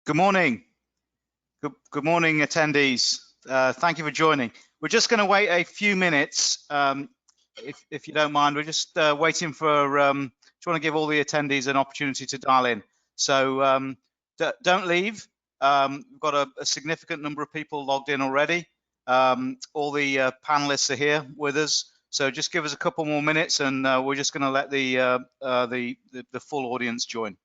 Good morning. Good morning, attendees. Thank you for joining. We're just going to wait a few minutes, if you don't mind. We're just waiting for. Just want to give all the attendees an opportunity to dial in. So don't leave. We've got a significant number of people logged in already. All the panelists are here with us. So just give us a couple more minutes, and we're just going to let the full audience join.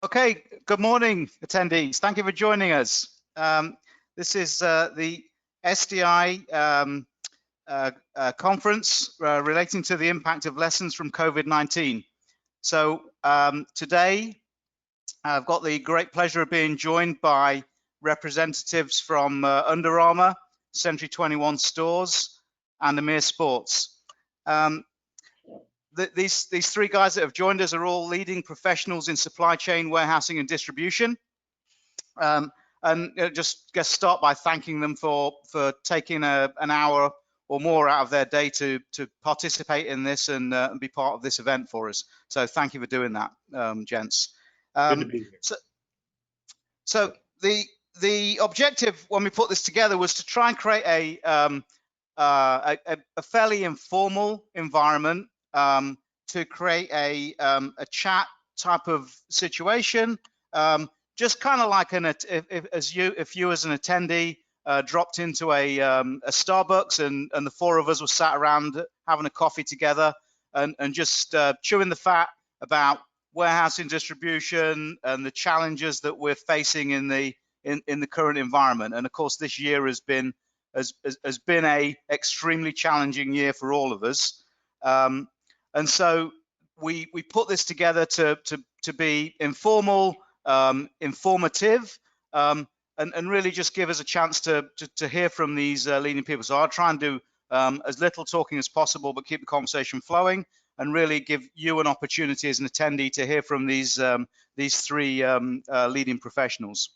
Okay, good morning, attendees. Thank you for joining us. This is the SDI conference relating to the impact of lessons from COVID-19. So today, I've got the great pleasure of being joined by representatives from Under Armour, Century 21 Stores, and Amer Sports. These three guys that have joined us are all leading professionals in supply chain, warehousing, and distribution. Just start by thanking them for taking an hour or more out of their day to participate in this and be part of this event for us. So thank you for doing that, gents. Good to be here. So the objective when we put this together was to try and create a fairly informal environment to create a chat type of situation, just kind of like if you as an attendee dropped into a Starbucks and the four of us were sat around having a coffee together and just chewing the fat about warehousing, distribution, and the challenges that we're facing in the current environment. And of course, this year has been a extremely challenging year for all of us. And so we put this together to be informal, informative, and really just give us a chance to hear from these leading people. So I'll try and do as little talking as possible, but keep the conversation flowing, and really give you an opportunity as an attendee to hear from these three leading professionals.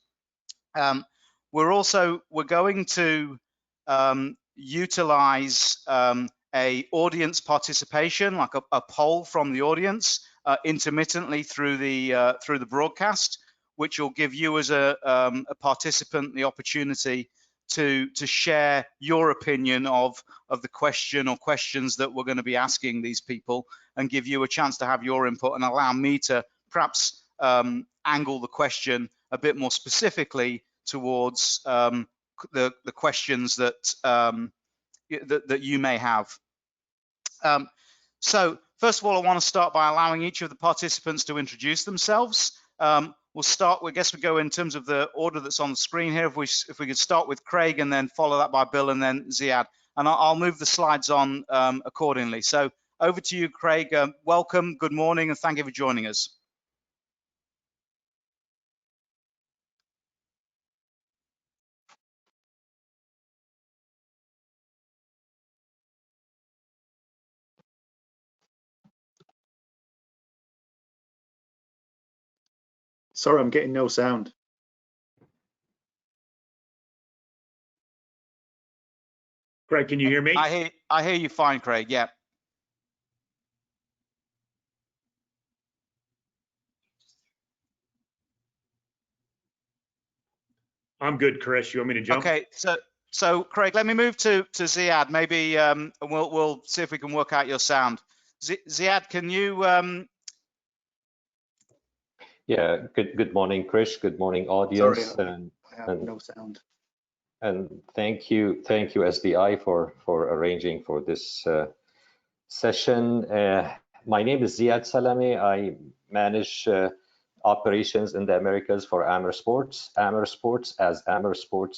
We're going to utilize a audience participation, like a poll from the audience, intermittently through the broadcast, which will give you as a participant the opportunity to share your opinion of the question or questions that we're going to be asking these people, and give you a chance to have your input and allow me to perhaps angle the question a bit more specifically towards the questions that that you may have. So first of all, I want to start by allowing each of the participants to introduce themselves. We'll start, I guess we go in terms of the order that's on the screen here. If we could start with Craig and then follow that by Bill and then Ziad. And I'll move the slides on accordingly. So over to you, Craig. Welcome, good morning, and thank you for joining us. Sorry, I'm getting no sound. Craig, can you hear me? I hear you fine, Craig. Yeah. I'm good, Chris. You want me to jump? Okay. So Craig, let me move to Ziad. Maybe we'll see if we can work out your sound. Ziad, can you? Yeah. Good morning, Chris. Good morning, audience. Sorry, I have no sound. And thank you, SDI, for arranging for this session. My name is Ziad Salameh. I manage operations in the Americas for Amer Sports. Amer Sports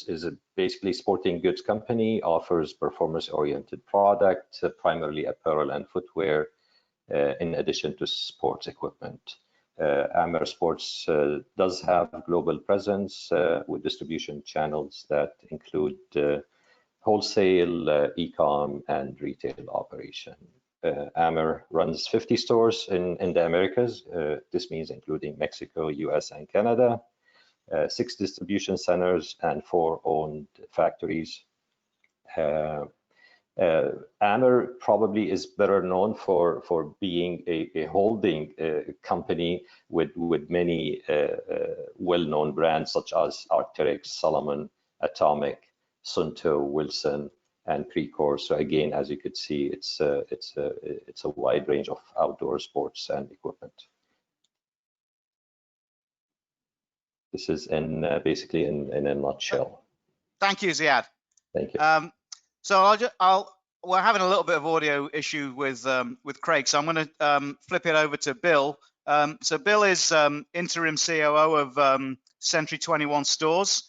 is a basically sporting goods company, offers performance-oriented product, primarily apparel and footwear, in addition to sports equipment. Amer Sports does have global presence with distribution channels that include wholesale, e-com, and retail operation. Amer runs 50 stores in the Americas. This means including Mexico, US, and Canada, 6 distribution centers, and 4 owned factories. Amer probably is better known for being a holding company with many well-known brands such as Arc'teryx, Salomon, Atomic, Sunto, Wilson, and Precor. So again, as you could see, it's a wide range of outdoor sports and equipment. This is basically in a nutshell. Thank you, Ziad. Thank you. So we're having a little bit of audio issue with Craig, so I'm going to flip it over to Bill. So Bill is interim COO of Century 21 Stores.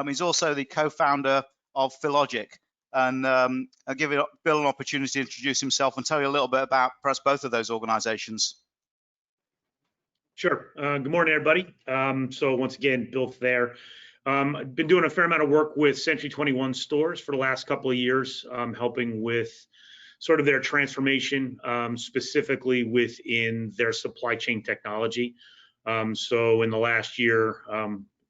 He's also the co-founder of Philogic, and I'll give Bill an opportunity to introduce himself and tell you a little bit about perhaps both of those organizations. Sure. Good morning, everybody. So once again, Bill Thayer. I've been doing a fair amount of work with Century 21 Stores for the last couple of years, helping with sort of their transformation, specifically within their supply chain technology. So in the last year,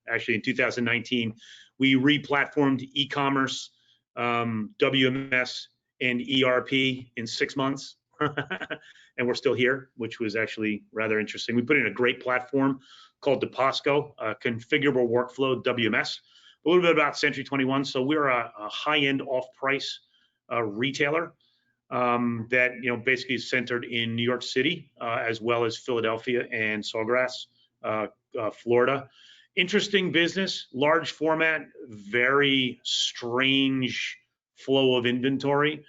actually in 2019, we re-platformed e-commerce, WMS, and ERP in 6 months. And we're still here, which was actually rather interesting. We put in a great platform called DePosco, configurable workflow WMS. A little bit about Century 21. So we're a high-end off-price retailer that basically is centered in New York City, as well as Philadelphia and Sawgrass, Florida. Interesting business, large format, very strange flow of inventory.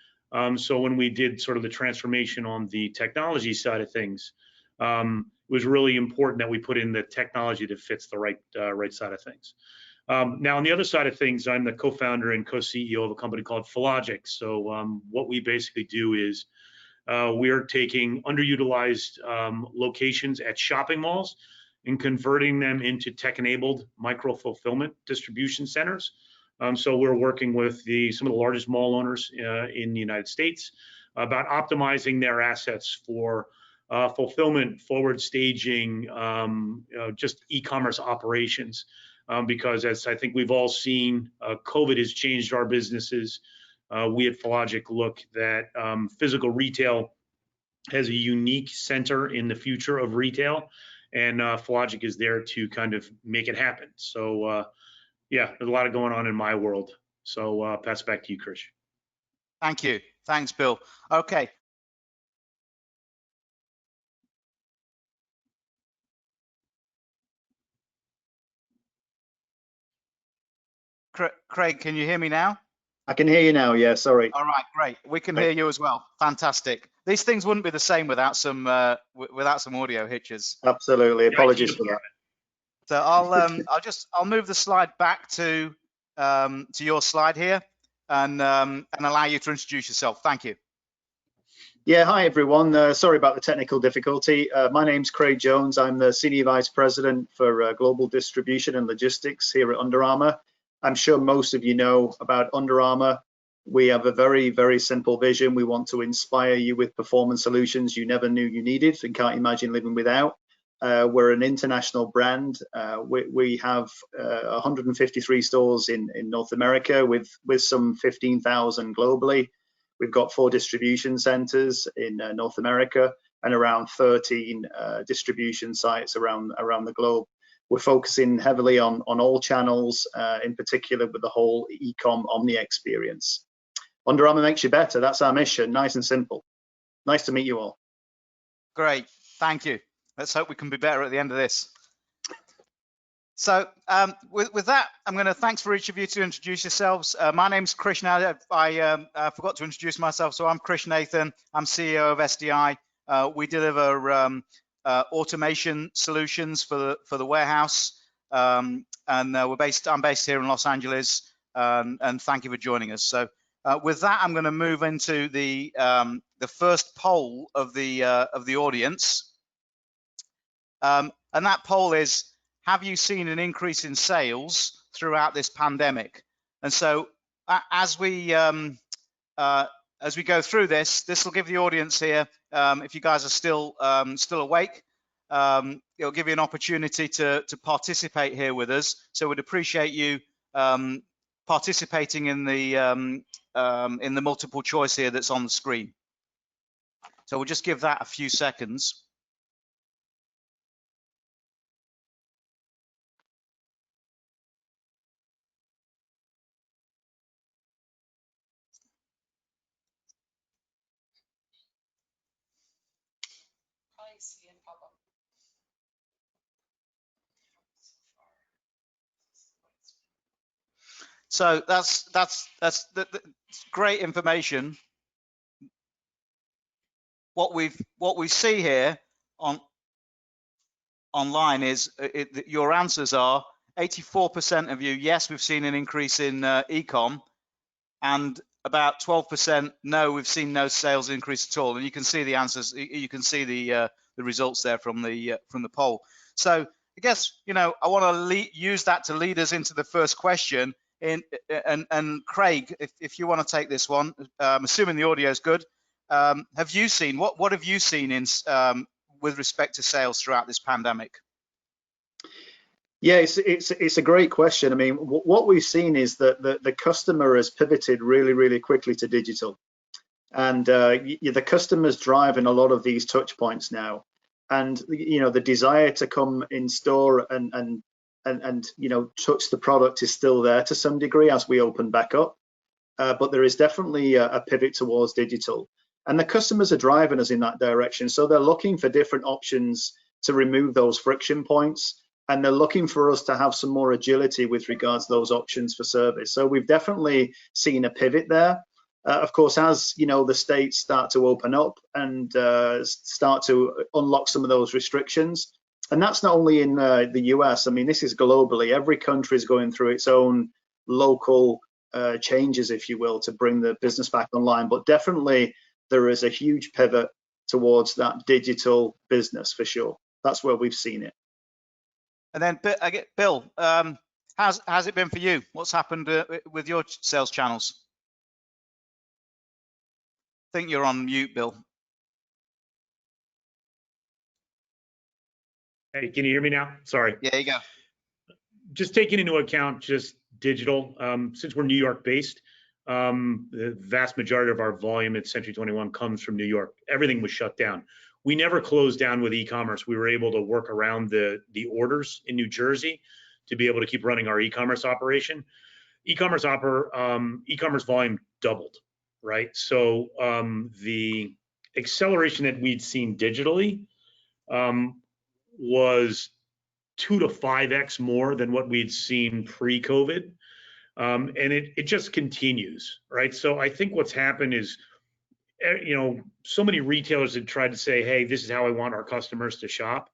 So when we did sort of the transformation on the technology side of things, it was really important that we put in the technology that fits the right side of things. Now, on the other side of things, I'm the co-founder and co-CEO of a company called Philogic. So what we basically do is we're taking underutilized locations at shopping malls and converting them into tech-enabled micro-fulfillment distribution centers. So we're working with some of the largest mall owners in the United States about optimizing their assets for fulfillment, forward staging, just e-commerce operations. Because as I think we've all seen, COVID has changed our businesses. We at Philogic look that physical retail has a unique center in the future of retail, and Philogic is there to kind of make it happen. So yeah, there's a lot going on in my world. So pass it back to you, Chris. Thank you. Thanks, Bill. Okay. Craig, can you hear me now? I can hear you now. Yeah, sorry. All right, great. We can hear you as well. Fantastic. These things wouldn't be the same without some audio hitches. Absolutely. Apologies for that. So I'll move the slide back to your slide here and allow you to introduce yourself. Thank you. Yeah, hi everyone. Sorry about the technical difficulty. My name's Craig Jones. I'm the Senior Vice President for Global Distribution and Logistics here at Under Armour. I'm sure most of you know about Under Armour. We have a very, very simple vision. We want to inspire you with performance solutions you never knew you needed and can't imagine living without. We're an international brand. We have 153 stores in North America with some 15,000 globally. We've got 4 distribution centers in North America and around 13 distribution sites around the globe. We're focusing heavily on all channels, in particular with the whole e-com omni experience. Under Armour makes you better. That's our mission. Nice and simple. Nice to meet you all. Great, thank you. Let's hope we can be better at the end of this. So with that, I'm going to thanks for each of you to introduce yourselves. My name's Krishna. I forgot to introduce myself, so I'm Krish Nathan. I'm CEO of SDI. We deliver automation solutions for the warehouse, and I'm based here in Los Angeles. And thank you for joining us. So with that, I'm going to move into the first poll of the audience, and that poll is: have you seen an increase in sales throughout this pandemic? And so as we go through this will give the audience here, if you guys are still awake, it'll give you an opportunity to participate here with us. So we'd appreciate you participating in the multiple choice here that's on the screen. So we'll just give that a few seconds. So that's great information. What we see here online is your answers are 84% of you, yes, we've seen an increase in e-com, and about 12% no, we've seen no sales increase at all. And you can see the answers, you can see the results there from the poll. So I guess, I want to use that to lead us into the first question. And Craig, if you want to take this one, assuming the audio is good, have you seen what have you seen in with respect to sales throughout this pandemic? Yeah, it's a great question. I mean, what we've seen is that the customer has pivoted really, really quickly to digital, and the customer's driving a lot of these touch points now, and the desire to come in store and touch the product is still there to some degree as we open back up, but there is definitely a pivot towards digital, and the customers are driving us in that direction. So they're looking for different options to remove those friction points, and they're looking for us to have some more agility with regards to those options for service. So we've definitely seen a pivot there. Of course, as the states start to open up and start to unlock some of those restrictions, and that's not only in the US. I mean, this is globally. Every country is going through its own local changes, if you will, to bring the business back online. But definitely, there is a huge pivot towards that digital business for sure. That's where we've seen it. And then, Bill, how's it been for you? What's happened with your sales channels? I think you're on mute, Bill. Hey, can you hear me now? Sorry. Yeah, you go. Just taking into account just digital, since we're New York based, the vast majority of our volume at Century 21 comes from New York. Everything was shut down. We never closed down with e-commerce. We were able to work around the orders in New Jersey to be able to keep running our e-commerce operation. E-commerce volume doubled, right? So the acceleration that we'd seen digitally was 2 to 5x more than what we'd seen pre-COVID, and it just continues, right? So I think what's happened is, so many retailers have tried to say, hey, this is how I want our customers to shop.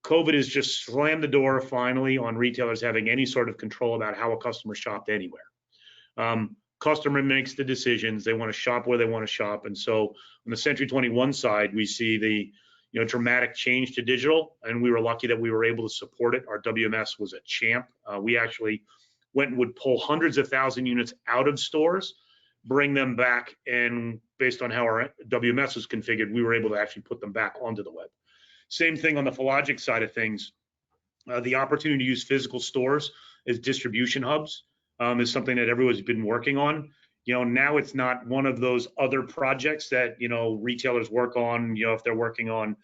COVID has just slammed the door finally on retailers having any sort of control about how a customer shopped anywhere. customer makes the decisions. They want to shop where they want to shop. And so on the Century 21 side, we see the dramatic change to digital, and we were lucky that we were able to support it. Our WMS was a champ. We actually went and would pull hundreds of thousand units out of stores, bring them back, and based on how our WMS was configured, we were able to actually put them back onto the web. Same thing on the Fillogic side of things. The opportunity to use physical stores as distribution hubs is something that everyone's been working on. Now it's not one of those other projects that, retailers work on, if they're working on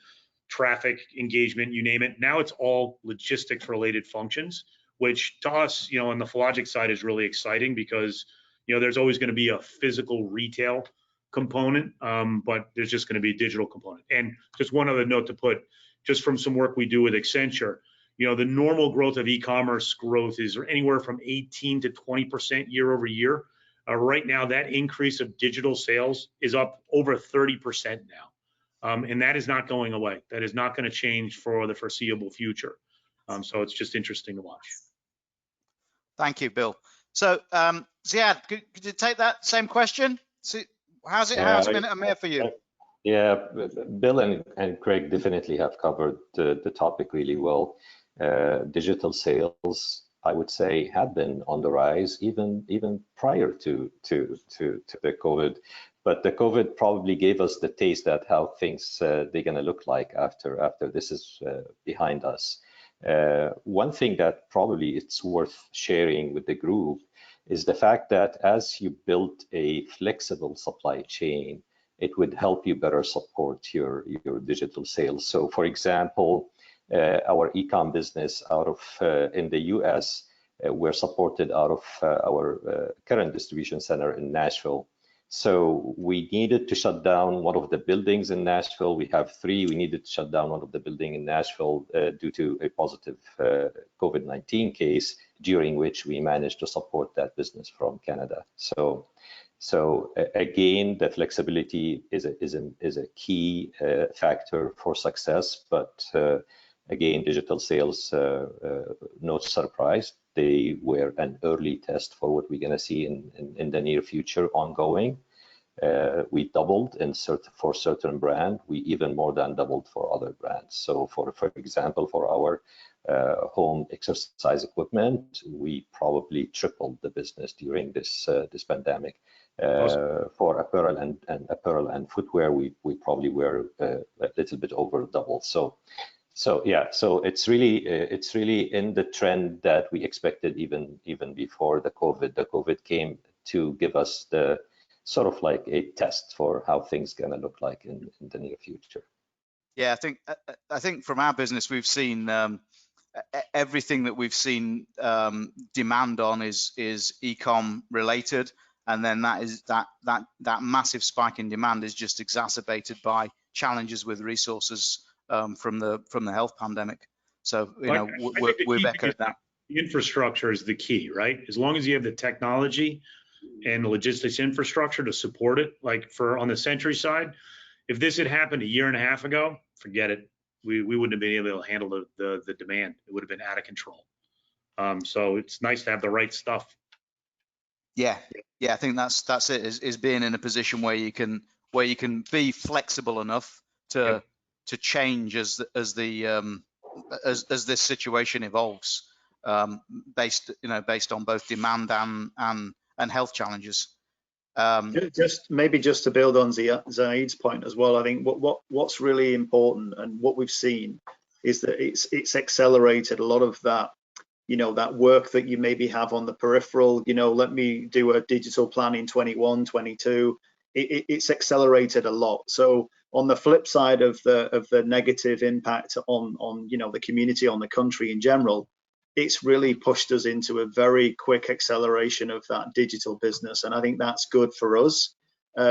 traffic engagement, you name it. Now it's all logistics related functions, which to us, on the Fillogic side is really exciting because, there's always going to be a physical retail component, but there's just going to be a digital component. And just one other note to put, just from some work we do with Accenture, the normal growth of e-commerce growth is anywhere from 18 to 20% year over year. Right now, that increase of digital sales is up over 30% now. And that is not going away. That is not going to change for the foreseeable future. So it's just interesting to watch. Thank you, Bill. So Ziad, could you take that same question? So how's it been at Amer for you? Yeah, Bill and Craig definitely have covered the topic really well. Digital sales, I would say, have been on the rise even prior to the COVID, but the COVID probably gave us the taste at how things they're going to look like after this is behind us. One thing that probably it's worth sharing with the group is the fact that as you build a flexible supply chain, it would help you better support your digital sales. So, for example, our e-com business out of in the US, we're supported out of our current distribution center in Nashville. So we needed to shut down one of the buildings in Nashville. We have 3. We needed to shut down one of the buildings in Nashville due to a positive COVID-19 case, during which we managed to support that business from Canada. So again, the flexibility is a key factor for success. But again, digital sales, no surprise, they were an early test for what we're going to see in the near future ongoing. We doubled for certain brand. We even more than doubled for other brands. So for example, for our home exercise equipment, we probably tripled the business during this pandemic. Awesome. For apparel and footwear, we probably were a little bit over double. So yeah, so it's really in the trend that we expected even before the COVID. The COVID came to give us the sort of like a test for how things gonna look like in the near future. Yeah, I think from our business we've seen everything that we've seen demand on is e-com related, and then that massive spike in demand is just exacerbated by challenges with resources from the health pandemic. So we're back at that. The infrastructure is the key, right? As long as you have the technology and the logistics infrastructure to support it, like on the Century side, if this had happened a year and a half ago, forget it. We wouldn't have been able to handle the demand. It would have been out of control. So it's nice to have the right stuff. Yeah, I think that's it. Is being in a position where you can be flexible enough to change as this situation evolves, based on both demand and health challenges. Just to build on Ziad's point as well, I think what's really important and what we've seen is that it's accelerated a lot of that, that work that you maybe have on the peripheral. Let me do a digital plan in 21, 22. It's accelerated a lot. So on the flip side of the negative impact on the community, on the country in general, it's really pushed us into a very quick acceleration of that digital business, and I think that's good for us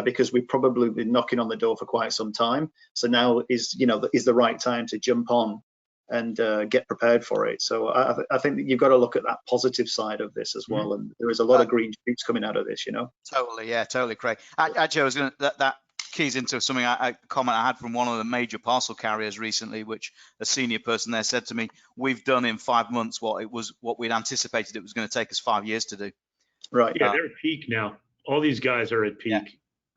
because we've probably been knocking on the door for quite some time. So now is the right time to jump on and get prepared for it. So I think that you've got to look at that positive side of this as well, and there is a lot of green shoots coming out of this. Totally, Craig. Actually, I was going to that keys into something a comment I had from one of the major parcel carriers recently, which a senior person there said to me, we've done in 5 months what we'd anticipated it was going to take us 5 years to do. Right. Yeah, they're at peak now. All these guys are at peak. Yeah.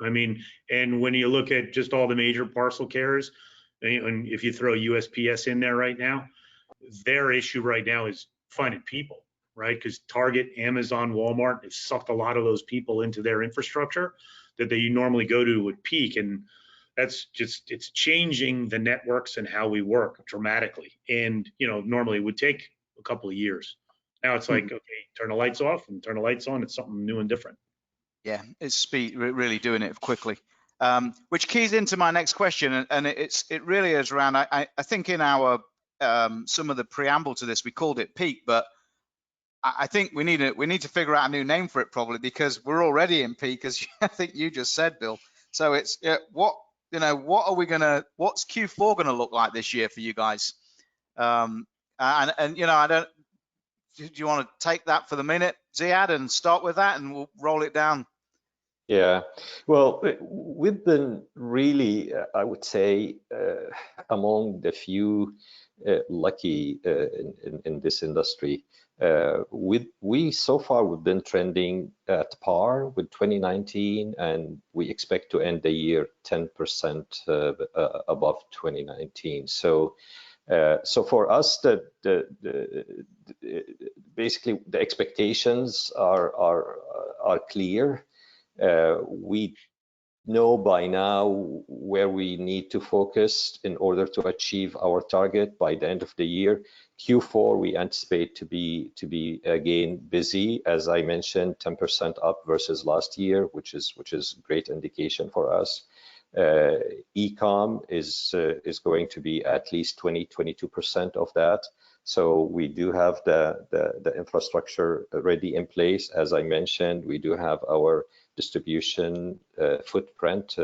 I mean, and when you look at just all the major parcel carriers, and if you throw USPS in there right now, their issue right now is finding people, right? Because Target, Amazon, Walmart have sucked a lot of those people into their infrastructure that they normally go to at peak. And that's just, it's changing the networks and how we work dramatically. And, you know, normally it would take a couple of years. Now it's like, okay, turn the lights off and turn the lights on. It's something new and different. Yeah, it's speed, really doing it quickly. Which keys into my next question, and it really is around. I think in our some of the preamble to this, we called it peak, but I think we need to figure out a new name for it probably, because we're already in peak, as I think you just said, Bill. So it's what's Q4 gonna look like this year for you guys? And you know, do you want to take that for the minute, Ziad, and start with that, and we'll roll it down? Yeah, well, we've been really, I would say, among the few lucky in this industry. So far we've been trending at par with 2019, and we expect to end the year 10% above 2019. So for us, basically the expectations are clear. We know by now where we need to focus in order to achieve our target by the end of the year. Q4 we anticipate to be again busy, as I mentioned, 10% up versus last year, which is great indication for us. E-com is going to be at least 22% of that. So we do have the infrastructure already in place. As I mentioned, we do have our distribution footprint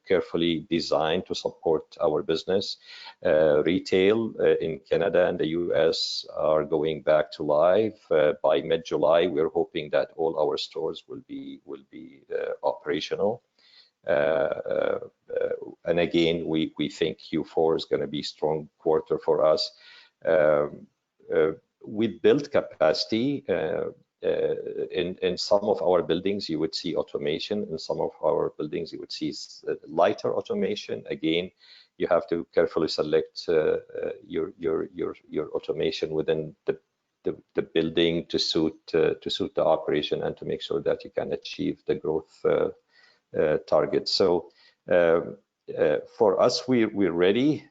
carefully designed to support our business. Retail in Canada and the US are going back to live. By mid-July, we're hoping that all our stores will be operational. And again, we think Q4 is going to be a strong quarter for us. We built capacity. In some of our buildings, you would see automation. In some of our buildings, you would see lighter automation. Again, you have to carefully select your automation within the building to suit the operation and to make sure that you can achieve the growth target. So for us, we're ready.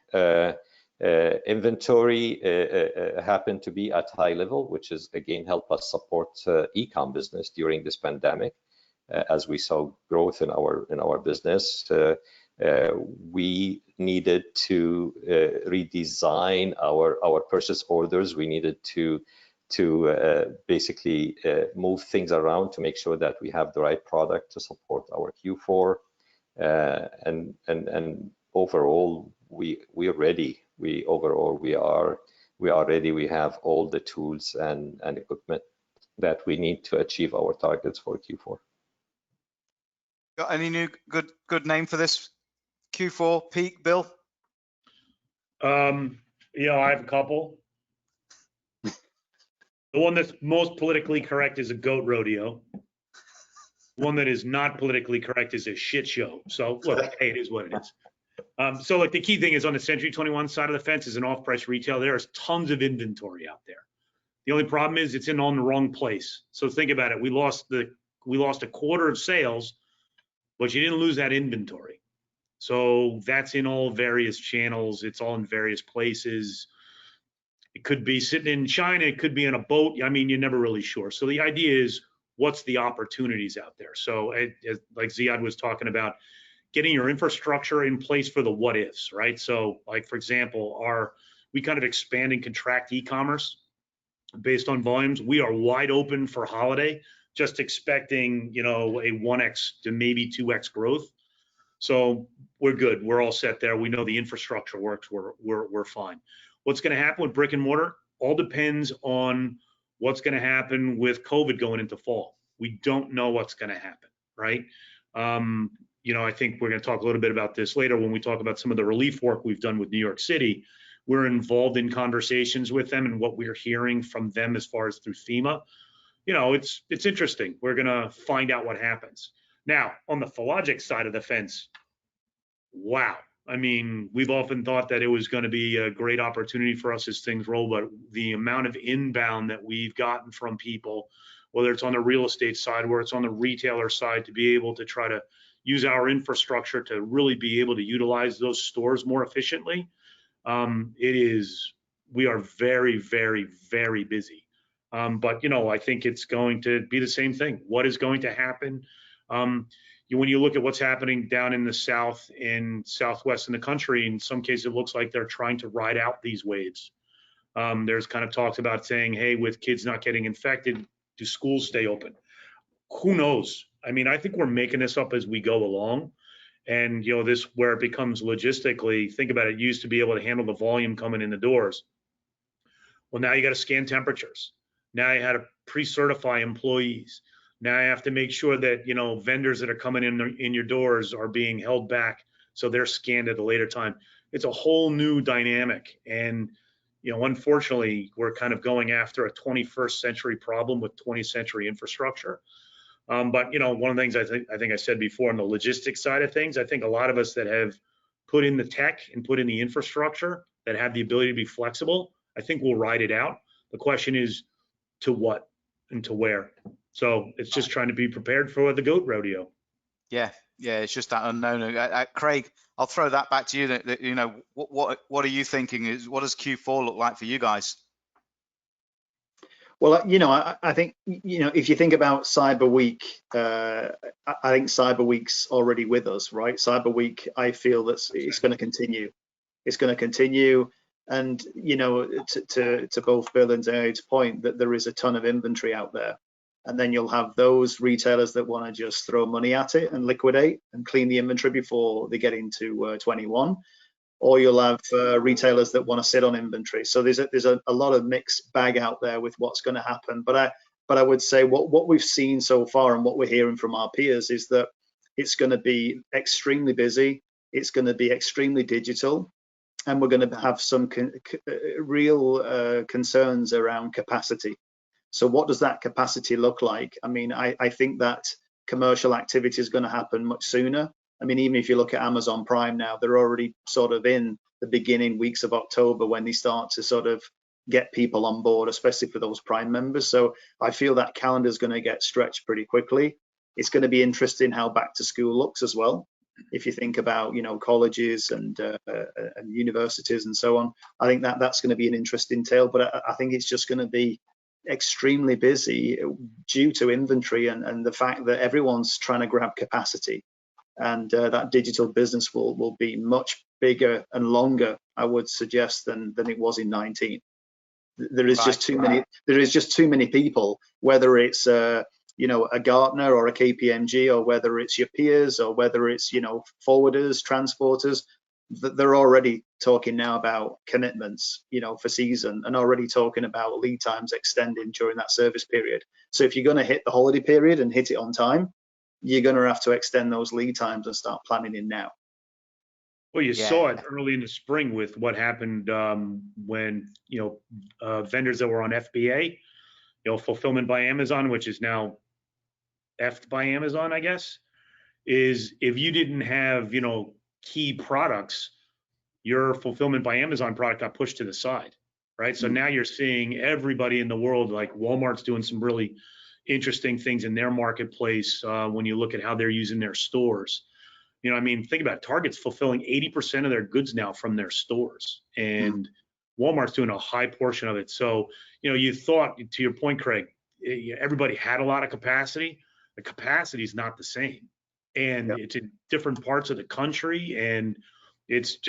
Inventory happened to be at high level, which is again help us support e-com business during this pandemic. As we saw growth in our business, we needed to redesign our purchase orders. We needed to basically move things around to make sure that we have the right product to support our Q4. And overall, we're ready. We are ready. We have all the tools and equipment that we need to achieve our targets for Q4. Got any new good name for this Q4 peak, Bill? Yeah, I have a couple. The one that's most politically correct is a goat rodeo. One that is not politically correct is a shit show. So look, hey, it is what it is. So like the key thing is on the Century 21 side of the fence is an off-price retail. There's tons of inventory out there. The only problem is it's on the wrong place. So think about it. We lost a quarter of sales, but you didn't lose that inventory. So that's in all various channels. It's all in various places. It could be sitting in China. It could be in a boat. I mean, you're never really sure. So the idea is, what's the opportunities out there? So like Ziad was talking about, getting your infrastructure in place for the what ifs, right? So like, for example, we kind of expand and contract e-commerce based on volumes. We are wide open for holiday, just expecting, you know, a 1x to maybe 2x growth. So we're good. We're all set there. We know the infrastructure works. We're fine. What's going to happen with brick and mortar all depends on what's going to happen with COVID going into fall. We don't know what's going to happen, right? You know, I think we're going to talk a little bit about this later when we talk about some of the relief work we've done with New York City. We're involved in conversations with them and what we're hearing from them as far as through FEMA. you know, it's interesting. We're gonna find out what happens. Now, on the Fillogic side of the fence, wow. I mean, we've often thought that it was going to be a great opportunity for us as things roll, but the amount of inbound that we've gotten from people, whether it's on the real estate side, whether it's on the retailer side, to be able to try to use our infrastructure to really be able to utilize those stores more efficiently, we are very, very, very busy. But, you know, I think it's going to be the same thing. What is going to happen? When you look at what's happening down in the South and Southwest in the country, in some cases, it looks like they're trying to ride out these waves. There's kind of talks about saying, hey, with kids not getting infected, do schools stay open? Who knows? I mean, I think we're making this up as we go along. And, you know, this where it becomes logistically, think about it, you used to be able to handle the volume coming in the doors. Well, now you got to scan temperatures. Now you had to pre-certify employees. Now you have to make sure that, you know, vendors that are coming in your doors are being held back, so they're scanned at a later time. It's a whole new dynamic. And, you know, unfortunately, we're kind of going after a 21st century problem with 20th century infrastructure. But, you know, one of the things I think I said before on the logistics side of things, I think a lot of us that have put in the tech and put in the infrastructure that have the ability to be flexible, I think we'll ride it out. The question is to what and to where. So it's just trying to be prepared for the goat rodeo. Yeah, it's just that unknown. Craig, I'll throw that back to you. You know, what are you thinking? What does Q4 look like for you guys? Well, you know, I think, you know, if you think about Cyber Week, I think Cyber Week's already with us, right? Cyber Week, I feel that it's going to continue. It's going to continue. And, you know, to both Bill and Ziad's point, that there is a ton of inventory out there. And then you'll have those retailers that want to just throw money at it and liquidate and clean the inventory before they get into 21. Or you'll have retailers that want to sit on inventory. So there's a lot of mixed bag out there with what's going to happen. But I would say what we've seen so far and what we're hearing from our peers is that it's going to be extremely busy. It's going to be extremely digital. And we're going to have some real concerns around capacity. So what does that capacity look like? I mean, I think that commercial activity is going to happen much sooner. I mean, even if you look at Amazon Prime now, they're already sort of in the beginning weeks of October when they start to sort of get people on board, especially for those Prime members. So I feel that calendar is going to get stretched pretty quickly. It's going to be interesting how back to school looks as well. If you think about, you know, colleges and universities and so on, I think that's going to be an interesting tale. But I think it's just going to be extremely busy due to inventory and the fact that everyone's trying to grab capacity. And that digital business will be much bigger and longer, I would suggest, than it was in 19. There is just too many. There is just too many people. Whether it's you know, a Gartner or a KPMG, or whether it's your peers, or whether it's, you know, forwarders, transporters, they're already talking now about commitments, you know, for season, and already talking about lead times extending during that service period. So if you're going to hit the holiday period and hit it on time, you're going to have to extend those lead times and start planning in now. Well, you saw it early in the spring with what happened when, you know, vendors that were on FBA, you know, fulfillment by Amazon, which is now F'd by Amazon, I guess, is if you didn't have, you know, key products, your fulfillment by Amazon product got pushed to the side, right? So now you're seeing everybody in the world, like Walmart's doing some really interesting things in their marketplace when you look at how they're using their stores. You know, I mean, think about it. Target's fulfilling 80% of their goods now from their stores, and Walmart's doing a high portion of it. So, you know, you thought, to your point, Craig, everybody had a lot of capacity. The capacity is not the same, and it's in different parts of the country, and it's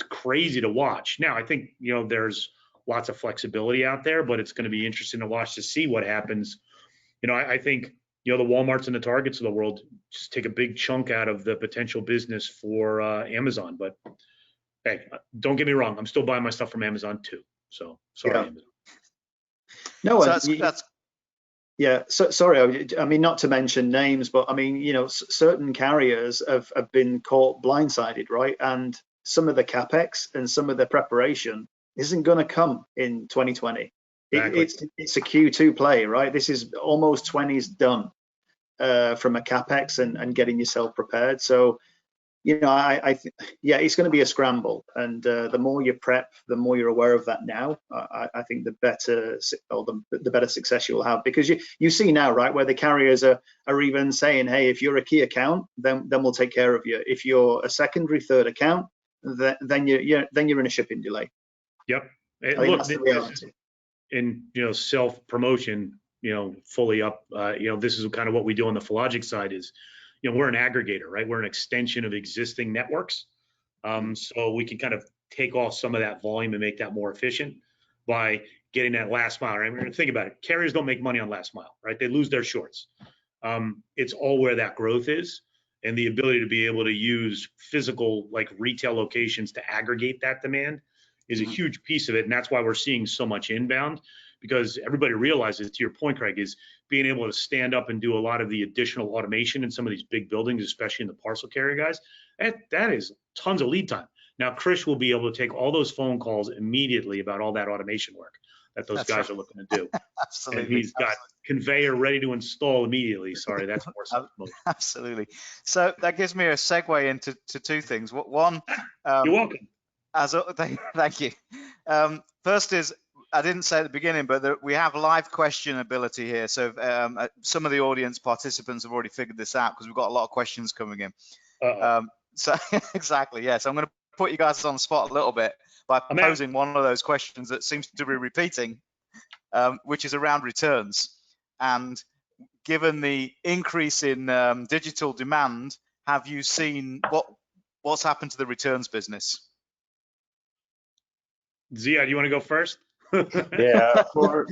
crazy to watch. Now, I think, you know, there's lots of flexibility out there, but it's going to be interesting to watch to see what happens. You know, I think, you know, the Walmarts and the Targets of the world just take a big chunk out of the potential business for Amazon. But hey, don't get me wrong, I'm still buying my stuff from Amazon too. So sorry, Amazon. No, so that's yeah. So sorry, I mean, not to mention names, but I mean, you know, certain carriers have been caught blindsided, right? And some of the capex and some of the preparation isn't going to come in 2020. Exactly. It's a Q2 play, right? This is almost 20s done from a capex and getting yourself prepared. So, you know, yeah, it's going to be a scramble, and the more you prep, the more you're aware of that now. I think the better, or the better success you'll have, because you see now, right, where the carriers are even saying, hey, if you're a key account, then we'll take care of you. If you're a secondary, third account, then you're in a shipping delay. Yep. I think that's the reality. In, you know, self-promotion, you know, fully up, you know, this is kind of what we do on the Philogic side is, you know, we're an aggregator, right? We're an extension of existing networks. So we can kind of take off some of that volume and make that more efficient by getting that last mile. Right? I mean, think about it. Carriers don't make money on last mile, right? They lose their shorts. It's all where that growth is, and the ability to be able to use physical, like retail locations to aggregate that demand is a huge piece of it. And that's why we're seeing so much inbound, because everybody realizes, to your point, Craig, is being able to stand up and do a lot of the additional automation in some of these big buildings, especially in the parcel carrier guys. That is tons of lead time. Now, Chris will be able to take all those phone calls immediately about all that automation work that those guys are looking to do. Absolutely. And he's got conveyor ready to install immediately. Sorry, that's more self-promotion. Absolutely. So that gives me a segue into two things. One, you're welcome. Thank you. First is, I didn't say at the beginning, but we have live question ability here. So some of the audience participants have already figured this out, because we've got a lot of questions coming in. So exactly, yes. I'm going to put you guys on the spot a little bit by posing one of those questions that seems to be repeating, which is around returns. And given the increase in digital demand, have you seen what's happened to the returns business? Ziad, you want to go first? Yeah, for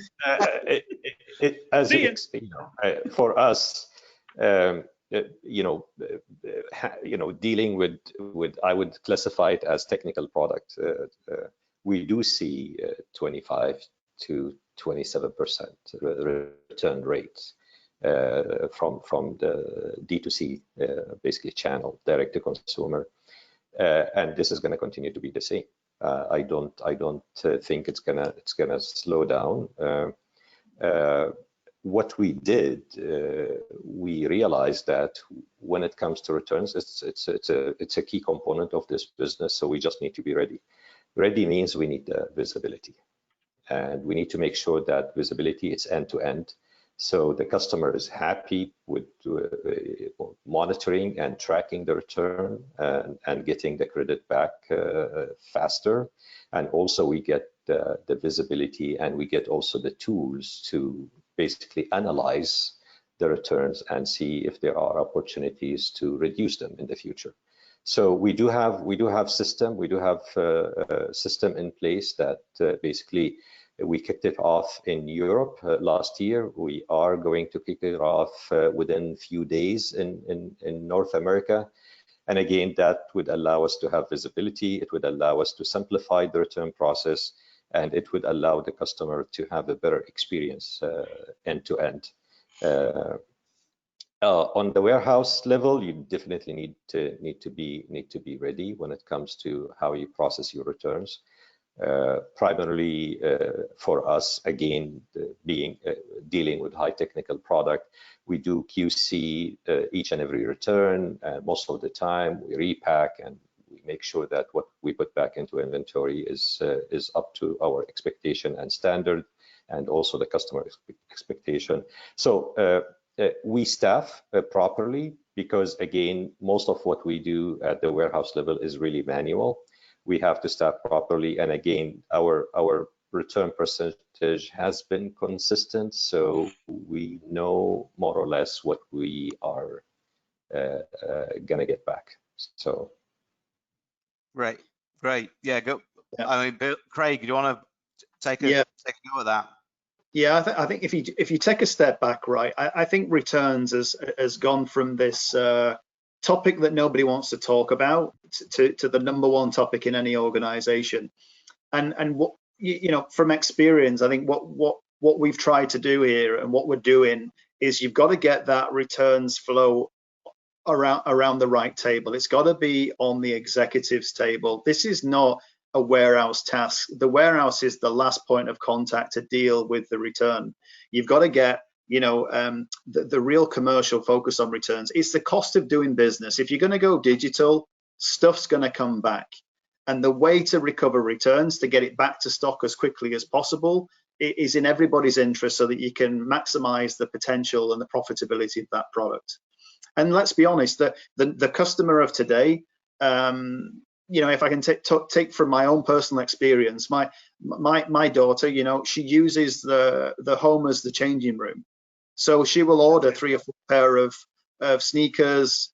as you know, for us, dealing with I would classify it as technical product. We do see 25 to 27% return rates from the D2C basically channel, direct to consumer, and this is going to continue to be the same. I don't think it's gonna slow down. What we did, we realized that when it comes to returns, it's a key component of this business. So we just need to be ready. Ready means we need the visibility, and we need to make sure that visibility is end to end. So the customer is happy with monitoring and tracking the return and getting the credit back faster. And also we get the visibility, and we get also the tools to basically analyze the returns and see if there are opportunities to reduce them in the future. So we do have system in place that basically we kicked it off in Europe last year. We are going to kick it off within a few days in North America. And again, that would allow us to have visibility. It would allow us to simplify the return process, and it would allow the customer to have a better experience end to end. On the warehouse level, you definitely need to be ready when it comes to how you process your returns. Primarily for us, again, dealing with high technical product, we do QC each and every return. Most of the time, we repack and we make sure that what we put back into inventory is up to our expectation and standard, and also the customer expectation. So we staff properly, because again, most of what we do at the warehouse level is really manual. We have to staff properly, and again, our return percentage has been consistent, so we know more or less what we are gonna get back. So great, yeah, go. Yeah. I mean, Bill, Craig, do you want to take a go at that? Yeah, I think if you take a step back, right, I think returns has gone from this topic that nobody wants to talk about to the #1 topic in any organization. And what, you know, from experience, I think what we've tried to do here and what we're doing is you've got to get that returns flow around the right table. It's got to be on the executives table. This is not a warehouse task. The warehouse is the last point of contact to deal with the return. You've got to get, you know, the real commercial focus on returns. It's the cost of doing business. If you're going to go digital, stuff's going to come back. And the way to recover returns, to get it back to stock as quickly as possible, is in everybody's interest, so that you can maximize the potential and the profitability of that product. And let's be honest, the customer of today, you know, if I can take from my own personal experience, my daughter, you know, she uses the home as the changing room. So she will order 3 or 4 pair of sneakers,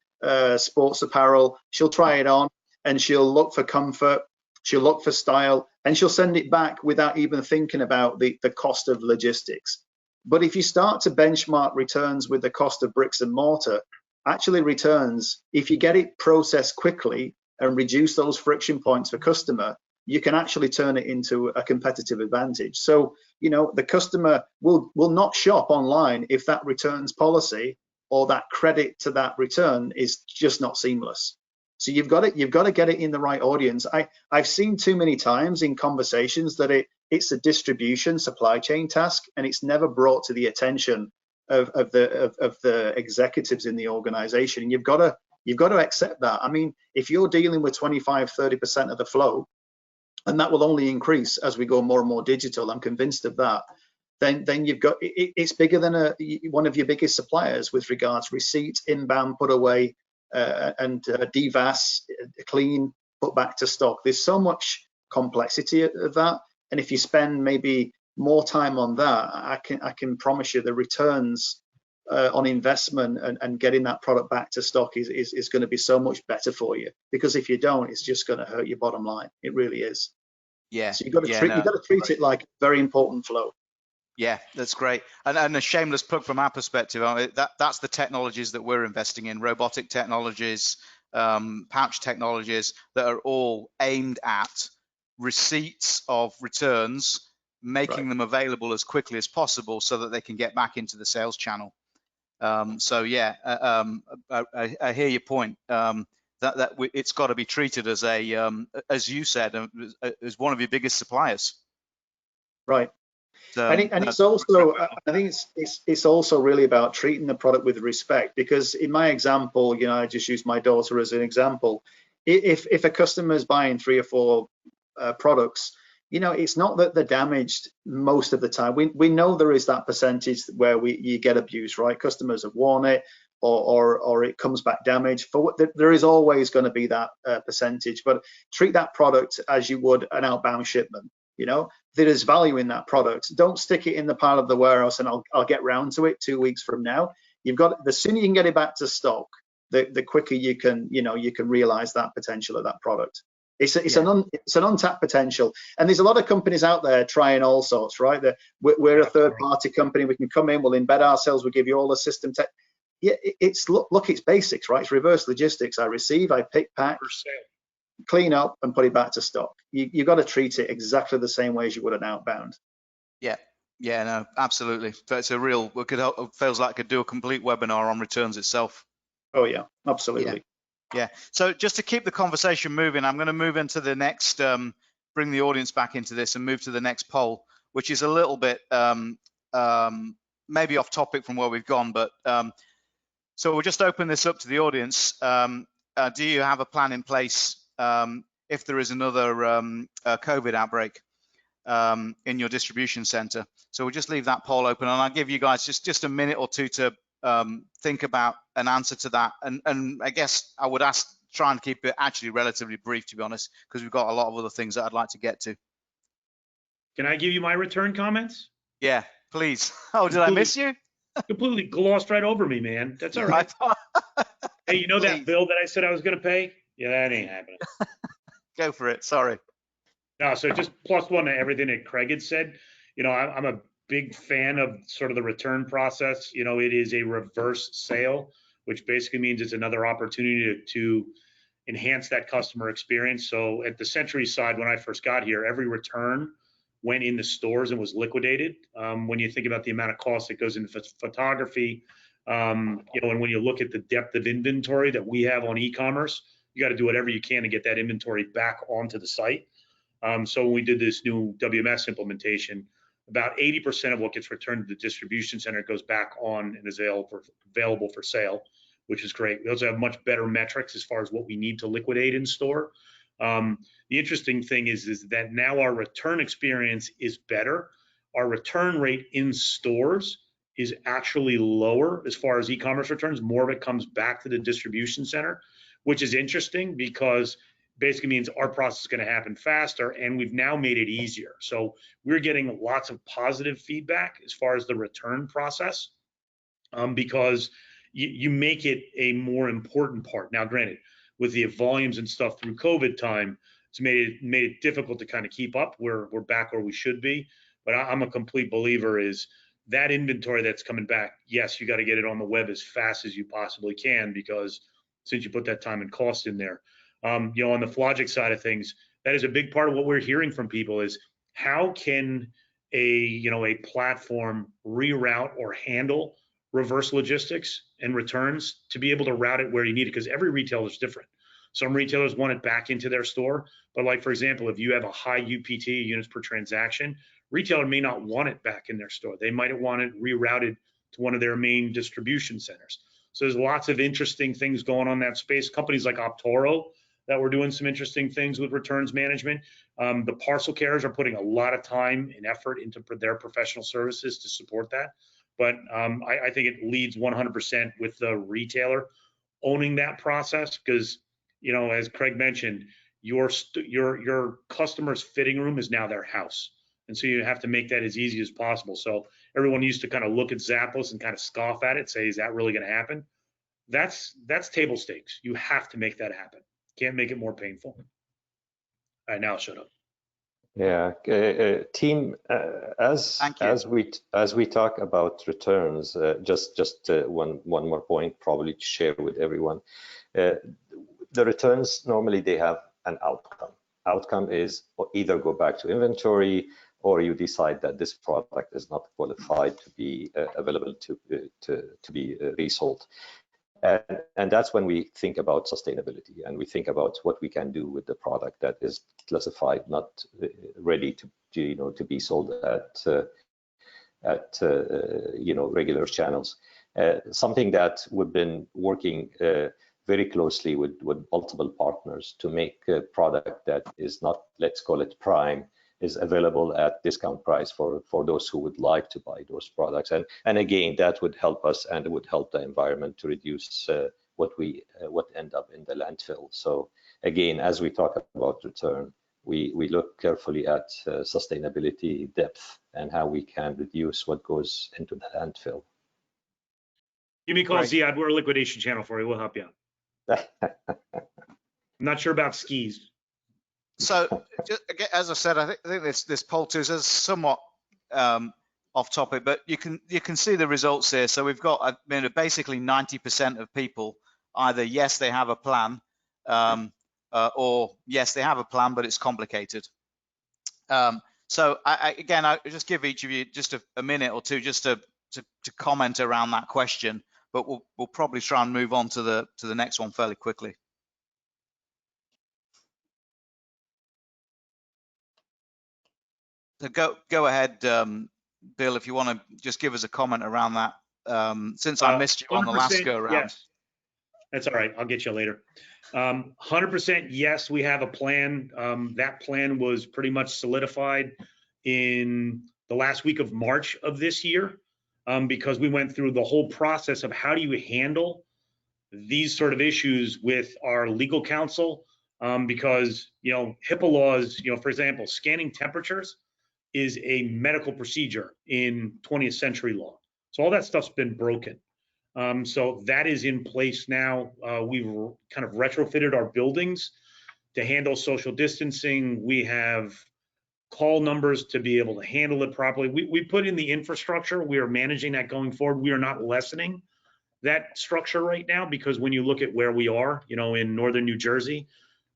sports apparel. She'll try it on and she'll look for comfort. She'll look for style, and she'll send it back without even thinking about the cost of logistics. But if you start to benchmark returns with the cost of bricks and mortar, actually returns, if you get it processed quickly and reduce those friction points for customer, you can actually turn it into a competitive advantage. So, you know, the customer will not shop online if that returns policy or that credit to that return is just not seamless. So you've got to get it in the right audience. I've seen too many times in conversations that it's a distribution supply chain task, and it's never brought to the attention of the executives in the organization. And you've got to accept that. I mean, if you're dealing with 25-30% of the flow, and that will only increase as we go more and more digital, I'm convinced of that, then you've got, it's bigger than one of your biggest suppliers with regards receipts, inbound, put away, and DVAS, clean, put back to stock. There's so much complexity of that, and if you spend maybe more time on that, I can promise you the returns on investment and getting that product back to stock is going to be so much better for you. Because if you don't, it's just going to hurt your bottom line. It really is. Yeah. So you've got to treat it like very important flow. Yeah, that's great. And a shameless plug from our perspective, that's the technologies that we're investing in: robotic technologies, pouch technologies that are all aimed at receipts of returns, making them available as quickly as possible so that they can get back into the sales channel. So yeah, I hear your point. It's got to be treated as as you said, as one of your biggest suppliers. Right. And it's also, I think it's also really about treating the product with respect, because in my example, you know, I just use my daughter as an example. If a customer is buying 3 or 4 products, you know, it's not that they're damaged most of the time. We know there is that percentage where you get abuse, right? Customers have worn it, or it comes back damaged. There is always going to be that percentage, but treat that product as you would an outbound shipment. You know, there is value in that product. Don't stick it in the pile of the warehouse and I'll get round to it 2 weeks from now. The sooner you can get it back to stock, the quicker you can realize that potential of that product. It's an untapped potential, and there's a lot of companies out there trying all sorts, right? We're a third-party company. We can come in, we'll embed ourselves, we'll give you all the system tech. Yeah, it's basics, right? It's reverse logistics. I receive, I pick, pack, clean up, and put it back to stock. You've got to treat it exactly the same way as you would an outbound. Yeah, no, absolutely. So it's it feels like I could do a complete webinar on returns itself. Oh yeah, absolutely. Yeah. So just to keep the conversation moving, I'm going to move into the next, bring the audience back into this and move to the next poll, which is a little bit maybe off topic from where we've gone, but so we'll just open this up to the audience. Do you have a plan in place if there is another COVID outbreak in your distribution center? So we'll just leave that poll open, and I'll give you guys just a minute or two to think about an answer to that. And I guess I would try and keep it actually relatively brief, to be honest, because we've got a lot of other things that I'd like to get to. Can I give you my return comments? Yeah, please. Oh, did I miss you? Completely glossed right over me, man. That's all right. Hey, you know that bill that I said I was going to pay? Yeah, that ain't happening. Go for it. Sorry. No, so just +1 to everything that Craig had said. You know, I'm a big fan of sort of the return process. You know, it is a reverse sale, which basically means it's another opportunity to enhance that customer experience. So at the Century side, when I first got here, every return went in the stores and was liquidated. When you think about the amount of cost that goes into photography, you know, and when you look at the depth of inventory that we have on e-commerce, you got to do whatever you can to get that inventory back onto the site. So when we did this new WMS implementation, about 80% of what gets returned to the distribution center goes back on and is available for sale, which is great. We also have much better metrics as far as what we need to liquidate in store. The interesting thing is that now our return experience is better. Our return rate in stores is actually lower as far as e-commerce returns. More of it comes back to the distribution center, which is interesting because basically means our process is going to happen faster, and we've now made it easier. So we're getting lots of positive feedback as far as the return process, because you make it a more important part. Now, granted, with the volumes and stuff through COVID time, it's made it difficult to kind of keep up. We're back where we should be, but I'm a complete believer is that inventory that's coming back. Yes, you got to get it on the web as fast as you possibly can, because since you put that time and cost in there. On the Flogic side of things, that is a big part of what we're hearing from people is how can a platform reroute or handle reverse logistics and returns to be able to route it where you need it, because every retailer is different. Some retailers want it back into their store, but like, for example, if you have a high UPT, units per transaction, retailer may not want it back in their store. They might want it rerouted to one of their main distribution centers. So there's lots of interesting things going on in that space. Companies like Optoro that we're doing some interesting things with returns management. The parcel carriers are putting a lot of time and effort into their professional services to support that. But I think it leads 100% with the retailer owning that process, because, as Craig mentioned, your customer's fitting room is now their house. And so you have to make that as easy as possible. So everyone used to kind of look at Zappos and kind of scoff at it, say, is that really going to happen? That's table stakes. You have to make that happen. Can't make it more painful. All right, now I'll shut up. Yeah, team. As we talk about returns, just one more point probably to share with everyone. The returns normally they have an outcome. Outcome is either go back to inventory, or you decide that this product is not qualified to be available to be resold. And that's when we think about sustainability, and we think about what we can do with the product that is classified not ready to be sold at regular channels. Something that we've been working very closely with multiple partners to make a product that is not, let's call it prime, is available at discount price for those who would like to buy those products. And again, that would help us, and it would help the environment to reduce what end up in the landfill. So again, as we talk about return, we look carefully at sustainability depth and how we can reduce what goes into the landfill. Give me a call, Ziad. We're a liquidation channel for you. We'll help you out. I'm not sure about skis. So, as I said, I think this poll too is somewhat off topic, but you can see the results here. So we've got basically 90% of people either yes they have a plan, or yes they have a plan but it's complicated. So I just give each of you just a minute or two just to comment around that question, but we'll probably try and move on to the next one fairly quickly. So go ahead, Bill, if you want to just give us a comment around that, since I missed you on the last go around. Yes, that's all right. I'll get you later. 100% yes, we have a plan. That plan was pretty much solidified in the last week of March of this year, because we went through the whole process of how do you handle these sort of issues with our legal counsel, because HIPAA laws, for example, scanning temperatures is a medical procedure in 20th century law. So all that stuff's been broken. So that is in place now. We've kind of retrofitted our buildings to handle social distancing. We have call numbers to be able to handle it properly. We put in the infrastructure. We are managing that going forward. We are not lessening that structure right now, because when you look at where we are, in northern New Jersey,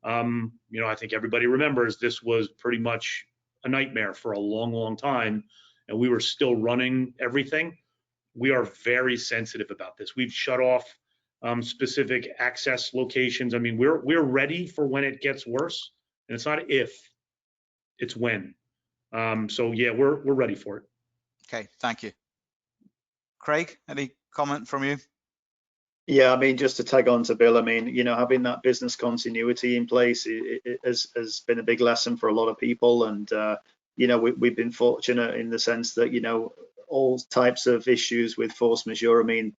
I think everybody remembers this was pretty much a nightmare for a long, long time, and we were still running everything. We are very sensitive about this. We've shut off specific access locations. I mean, we're ready for when it gets worse, and it's not if, it's when. So yeah, we're ready for it. Okay, thank you. Craig, any comment from you? Yeah, I mean, just to tag on to Bill, I mean, you know, having that business continuity in place it has been a big lesson for a lot of people. And, you know, we've been fortunate in the sense that, you know, all types of issues with force majeure. I mean,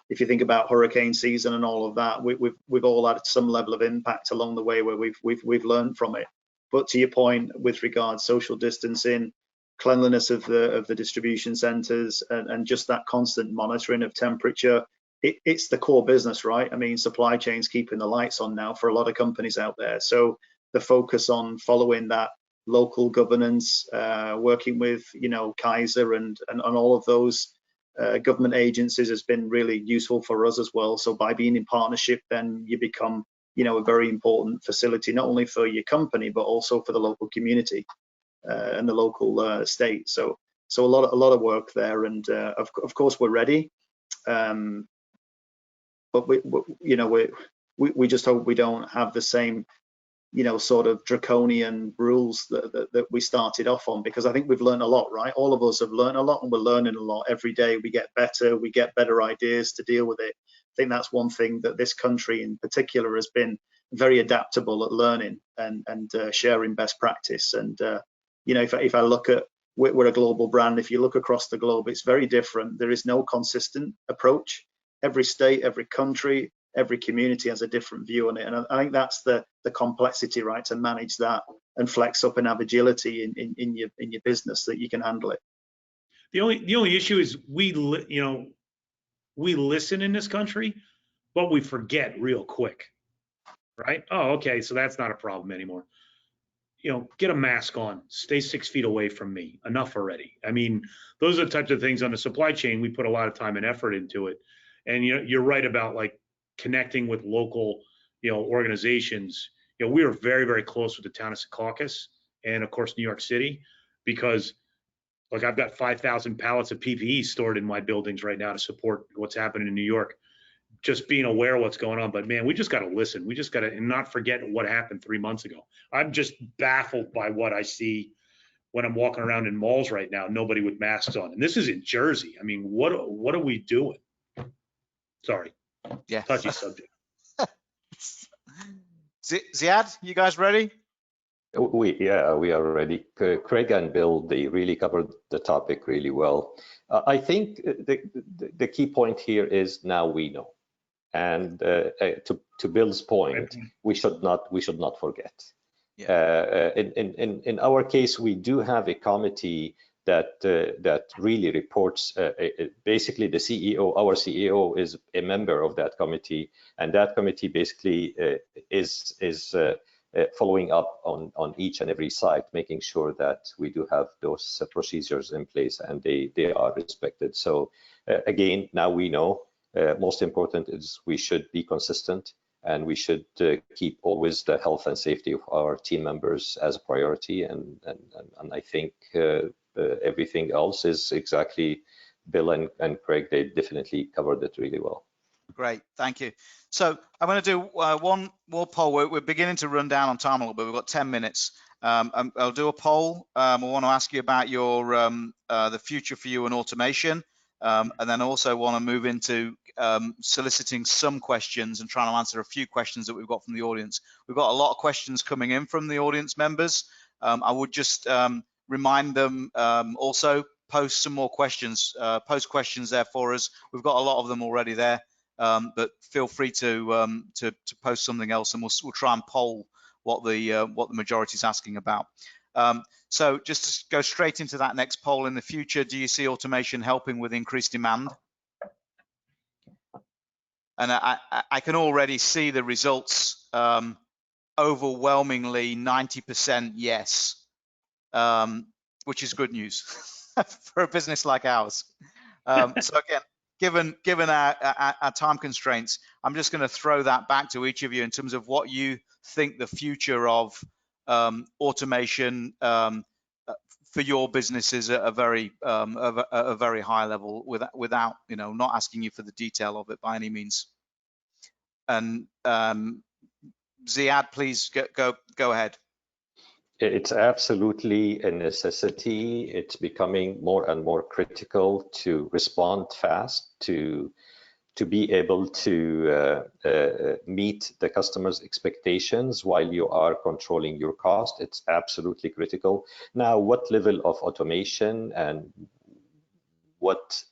if you think about hurricane season and all of that, we've all had some level of impact along the way where we've learned from it. But to your point with regards social distancing, cleanliness of the distribution centers, and just that constant monitoring of temperature, it's the core business, right? I mean, supply chains keeping the lights on now for a lot of companies out there. So the focus on following that local governance, working with, you know, Kaiser and all of those government agencies has been really useful for us as well. So by being in partnership, then you become, you know, a very important facility, not only for your company, but also for the local community and the local state. So a lot of work there. And of course, we're ready. But you know, we just hope we don't have the same, you know, sort of draconian rules that we started off on, because I think we've learned a lot, right? All of us have learned a lot, and we're learning a lot every day. We get better ideas to deal with it. I think that's one thing that this country in particular has been very adaptable at learning and sharing best practice. And you know, if I look at, we're a global brand. If you look across the globe, it's very different. There is no consistent approach. Every state, every country, every community has a different view on it, and I think that's the complexity, right? To manage that and flex up and have agility in your business that you can handle it. The only issue is we listen in this country, but we forget real quick, right? Oh, okay, so that's not a problem anymore. You know, get a mask on, stay 6 feet away from me. Enough already. I mean, those are the types of things on the supply chain. We put a lot of time and effort into it, and you know, you're right about like connecting with local, you know, organizations. You know, we are very, very close with the town of Secaucus and of course New York City, because like I've got 5,000 pallets of PPE stored in my buildings right now to support what's happening in New York. Just being aware of what's going on, but man, we just got to listen. We just got to, and not forget what happened 3 months ago. I'm just baffled by what I see when I'm walking around in malls right now. Nobody with masks on, and this is in Jersey. I mean, what are we doing? Sorry. Yeah. Touchy subject. Ziad, you guys ready? We are ready. Craig and Bill, they really covered the topic really well. I think the key point here is now we know, and to Bill's point, we should not forget. Yeah. In our case, we do have a committee that really reports. Basically, the CEO, our CEO, is a member of that committee, and that committee basically is following up on each and every site, making sure that we do have those procedures in place and they are respected. So again, now we know. Most important is we should be consistent, and we should keep always the health and safety of our team members as a priority. And I think everything else is exactly, Bill and Craig, they definitely covered it really well. Great, thank you. So I'm going to do one more poll. We're beginning to run down on time a little bit. We've got 10 minutes. I'll do a poll. I want to ask you about your the future for you in automation, and then also want to move into soliciting some questions and trying to answer a few questions that we've got from the audience. We've got a lot of questions coming in from the audience members. I would just remind them also post some more questions, post questions there for us. We've got a lot of them already there. But feel free to post something else, and we'll try and poll what the majority is asking about. So just to go straight into that next poll, in the future, do you see automation helping with increased demand? And I can already see the results, overwhelmingly 90% yes, which is good news for a business like ours. So again, given our time constraints, I'm just going to throw that back to each of you in terms of what you think the future of automation for your business is at a very high level, without not asking you for the detail of it by any means. And Ziad, please go ahead. It's absolutely a necessity. It's becoming more and more critical to respond fast, to be able to meet the customer's expectations while you are controlling your cost. It's absolutely critical. Now, what level of automation and what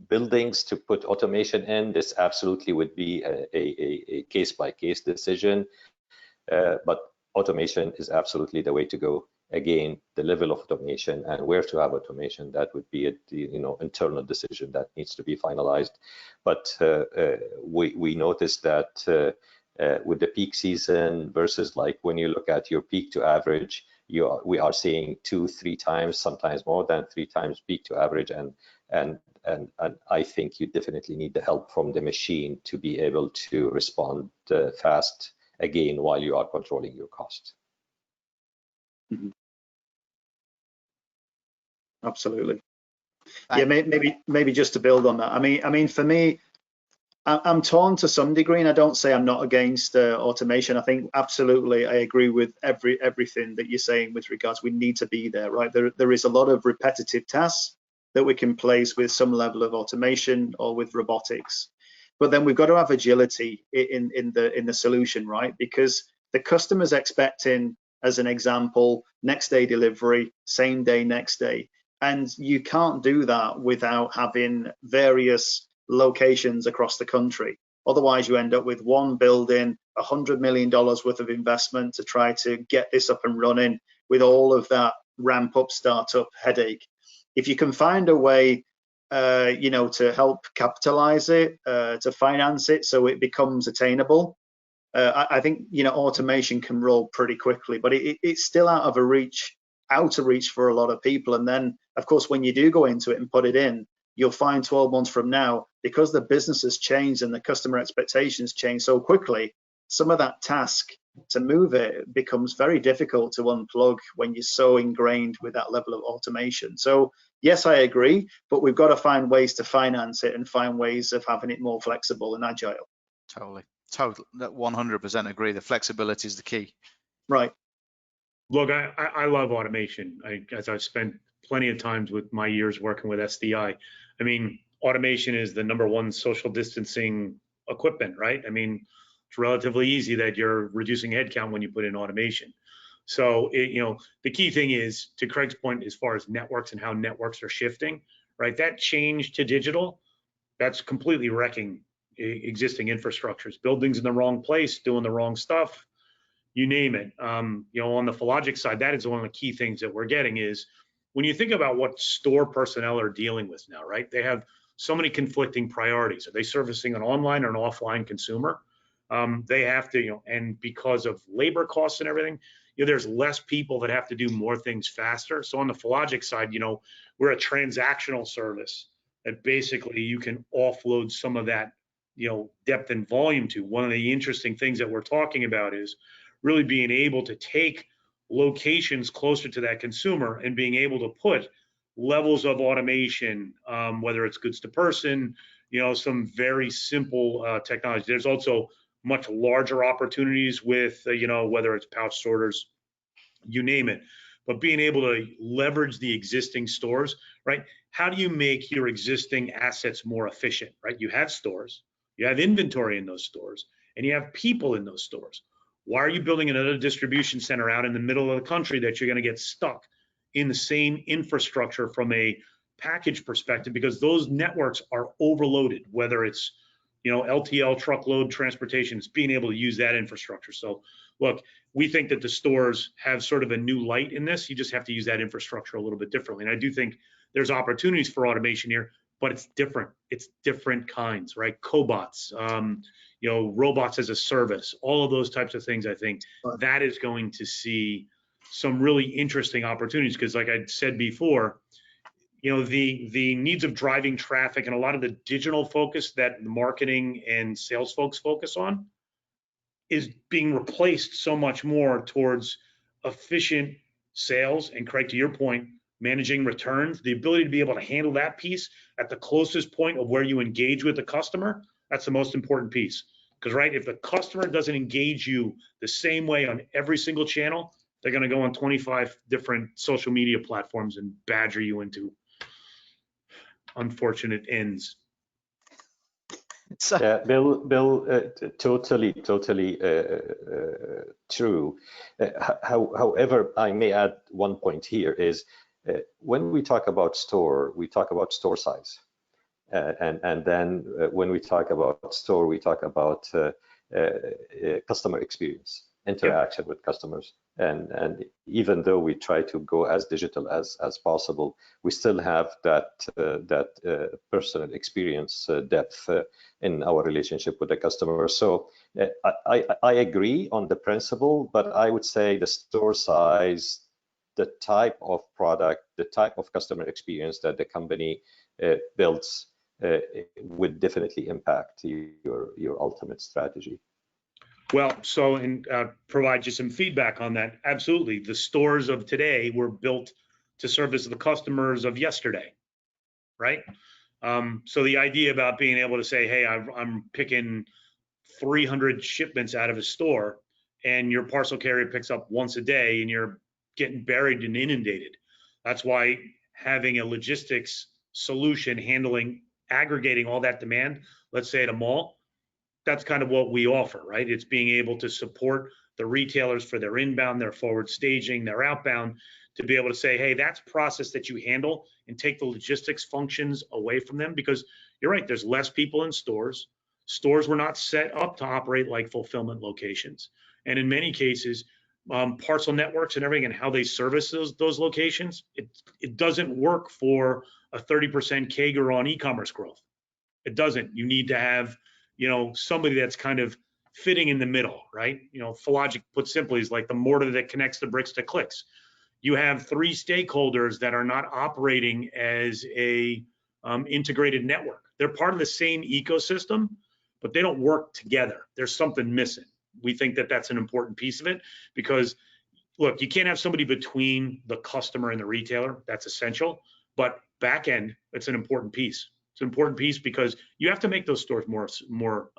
buildings to put automation in, this absolutely would be a case-by-case decision, but automation is absolutely the way to go. Again, the level of automation and where to have automation, that would be internal decision that needs to be finalized. But we noticed that with the peak season versus like when you look at your peak to average, we are seeing 2-3 times, sometimes more than 3 times peak to average, and I think you definitely need the help from the machine to be able to respond fast, again, while you are controlling your cost. Mm-hmm. Absolutely. Yeah, maybe just to build on that. I mean, for me, I'm torn to some degree, and I don't say I'm not against automation. I think absolutely I agree with everything that you're saying with regards. We need to be there, right? There is a lot of repetitive tasks that we can place with some level of automation or with robotics, but then we've got to have agility in the solution, right? Because the customer's expecting, as an example, next day delivery, same day, next day. And you can't do that without having various locations across the country. Otherwise, you end up with one building, $100 million worth of investment to try to get this up and running with all of that ramp up, startup headache. If you can find a way, to help capitalize it, to finance it so it becomes attainable, I think, automation can roll pretty quickly, but it's still out of reach for a lot of people. And then, of course, when you do go into it and put it in, you'll find 12 months from now, because the business has changed and the customer expectations change so quickly, some of that task to move it becomes very difficult to unplug when you're so ingrained with that level of automation. So yes, I agree, but we've got to find ways to finance it and find ways of having it more flexible and agile. Totally, 100% agree. The flexibility is the key. Right. Look, I love automation. As I've spent plenty of times with my years working with SDI. I mean, automation is the #1 social distancing equipment, right? I mean, it's relatively easy that you're reducing headcount when you put in automation. So, the key thing is, to Craig's point, as far as networks and how networks are shifting, right? That change to digital, that's completely wrecking existing infrastructures, buildings in the wrong place, doing the wrong stuff, you name it. On the Fillogic side, that is one of the key things that we're getting is when you think about what store personnel are dealing with now, right? They have so many conflicting priorities. Are they servicing an online or an offline consumer? They have to, and because of labor costs and everything, there's less people that have to do more things faster. So on the Fillogic side, we're a transactional service that basically you can offload some of that, depth and volume to. One of the interesting things that we're talking about is really being able to take locations closer to that consumer and being able to put levels of automation, whether it's goods to person, some very simple technology. There's also much larger opportunities with, whether it's pouch sorters, you name it, but being able to leverage the existing stores, right? How do you make your existing assets more efficient, right? You have stores, you have inventory in those stores, and you have people in those stores. Why are you building another distribution center out in the middle of the country that you're going to get stuck in the same infrastructure from a package perspective? Because those networks are overloaded, whether it's, LTL, truckload, transportation, it's being able to use that infrastructure. So look, we think that the stores have sort of a new light in this. You just have to use that infrastructure a little bit differently. And I do think there's opportunities for automation here, but it's different. It's different kinds, right? Cobots, robots as a service, all of those types of things. I think that is going to see some really interesting opportunities because, like I said before, the needs of driving traffic and a lot of the digital focus that marketing and sales folks focus on is being replaced so much more towards efficient sales. And Craig, to your point, managing returns, the ability to be able to handle that piece at the closest point of where you engage with the customer, that's the most important piece. Because, right, if the customer doesn't engage you the same way on every single channel, They're going to go on 25 different social media platforms and badger you into unfortunate ends. So, Yeah, Bill, totally true. However, I may add one point here is when we talk about store, we talk about store size. And then when we talk about store, we talk about customer experience, interaction with customers. And even though we try to go as digital as possible, we still have that personal experience depth in our relationship with the customer. So I agree on the principle, but I would say the store size, the type of product, the type of customer experience that the company builds would definitely impact your ultimate strategy. Well, so and provide you some feedback on that. Absolutely, the stores of today were built to service the customers of yesterday, right? So the idea about being able to say, hey, I'm picking 300 shipments out of a store, and your parcel carrier picks up once a day, and you're getting buried and inundated. That's why having a logistics solution handling, aggregating all that demand, let's say at a mall, that's kind of what we offer, right? It's being able to support the retailers for their inbound, their forward staging, their outbound, to be able to say, hey, that's process that you handle, and take the logistics functions away from them, because you're right, there's less people in stores. Stores were not set up to operate like fulfillment locations. And in many cases, parcel networks and everything and how they service those locations, it doesn't work for a 30% CAGR on e-commerce growth. It doesn't. You need to have, somebody that's kind of fitting in the middle, right? Logic put simply is like the mortar that connects the bricks to clicks. You have three stakeholders that are not operating as a integrated network. They're part of the same ecosystem, but they don't work together. There's something missing. We think that that's an important piece of it, because look, you can't have somebody between the customer and the retailer. That's essential. But back end, it's an important piece. It's an important piece because you have to make those stores more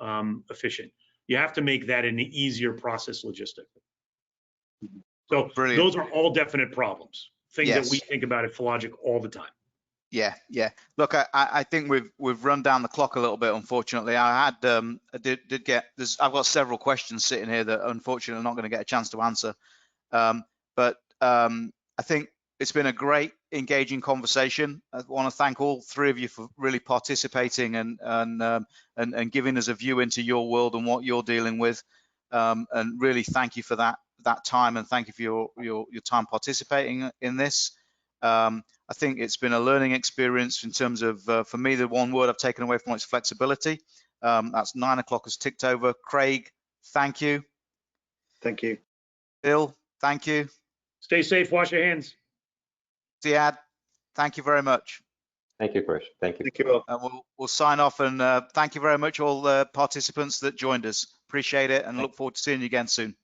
efficient. You have to make that an easier process logistically. So brilliant. Those are all definite problems, things Yes. that we think about at Logic all the time. Yeah. Look, I think we've run down the clock a little bit. Unfortunately, I've got several questions sitting here that unfortunately I'm not going to get a chance to answer. But I think it's been a great, engaging conversation. I want to thank all three of you for really participating and giving us a view into your world and what you're dealing with. And really thank you for that time, and thank you for your time participating in this. I think it's been a learning experience in terms of, for me, the one word I've taken away from it is flexibility. That's 9 o'clock has ticked over. Craig, thank you. Thank you. Bill, thank you. Stay safe, wash your hands. Ziad, thank you very much. Thank you, Krish. Thank you. Thank you all. And we'll sign off, and thank you very much all the participants that joined us. Appreciate it, and look forward to seeing you again soon.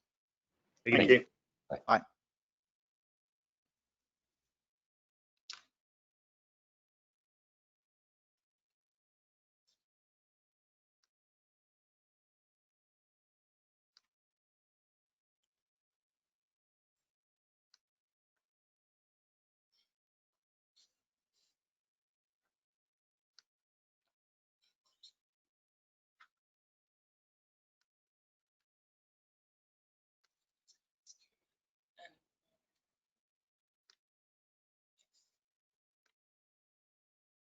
Thank you. Bye. Bye.